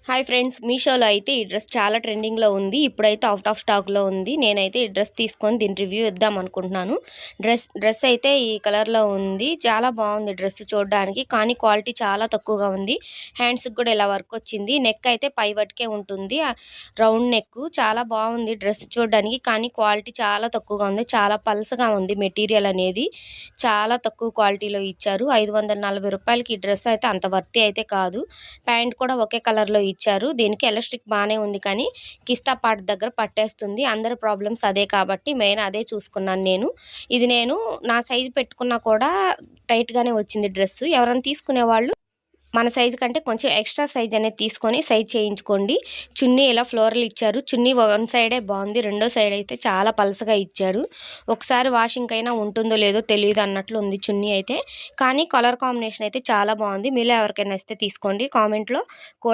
Hi friends, మీషోలో అయితే ఈ డ్రెస్ చాలా ట్రెండింగ్లో ఉంది. ఇప్పుడైతే అవుట్ ఆఫ్ స్టాక్లో ఉంది. నేనైతే ఈ డ్రెస్ తీసుకొని దీని రివ్యూ ఇద్దాం అనుకుంటున్నాను. డ్రెస్ అయితే ఈ కలర్లో ఉంది. చాలా బాగుంది డ్రెస్ చూడడానికి, కానీ క్వాలిటీ చాలా తక్కువగా ఉంది. హ్యాండ్స్కి కూడా ఇలా వర్క్ వచ్చింది. నెక్ అయితే పై వరకే ఉంటుంది, రౌండ్ నెక్. చాలా బాగుంది డ్రెస్ చూడడానికి, కానీ క్వాలిటీ చాలా తక్కువగా ఉంది. చాలా పల్సగా ఉంది మెటీరియల్ అనేది. చాలా తక్కువ క్వాలిటీలో ఇచ్చారు. 540 రూపాయలకి ఈ డ్రెస్ అయితే అంత వర్తి అయితే కాదు. ప్యాంట్ కూడా ఒకే కలర్లో ఇచ్చారు. దీనికి ఎలాస్టిక్ బాగానే ఉంది, కానీ కిస్తా పార్ట్ దగ్గర పట్టేస్తుంది. అందరి ప్రాబ్లమ్స్ అదే కాబట్టి మెయిన్ అదే చూసుకున్నాను నేను. ఇది నేను నా సైజు పెట్టుకున్నా కూడా టైట్గానే వచ్చింది డ్రెస్. ఎవరైనా తీసుకునే వాళ్ళు మన సైజు కంటే కొంచెం ఎక్స్ట్రా సైజ్ అనేది తీసుకొని సైజ్ చేయించుకోండి. చున్నీ ఇలా ఫ్లోరల్ ఇచ్చారు. చున్నీ వన్ సైడే బాగుంది, రెండో సైడ్ అయితే చాలా పలసగా ఇచ్చాడు. ఒకసారి వాషింగ్ అయినా ఉంటుందో లేదో తెలియదు అన్నట్లు ఉంది చున్నీ అయితే. కానీ కలర్ కాంబినేషన్ అయితే చాలా బాగుంది. మీలో ఎవరికైనా ఇస్తే తీసుకోండి. కామెంట్లో కూడా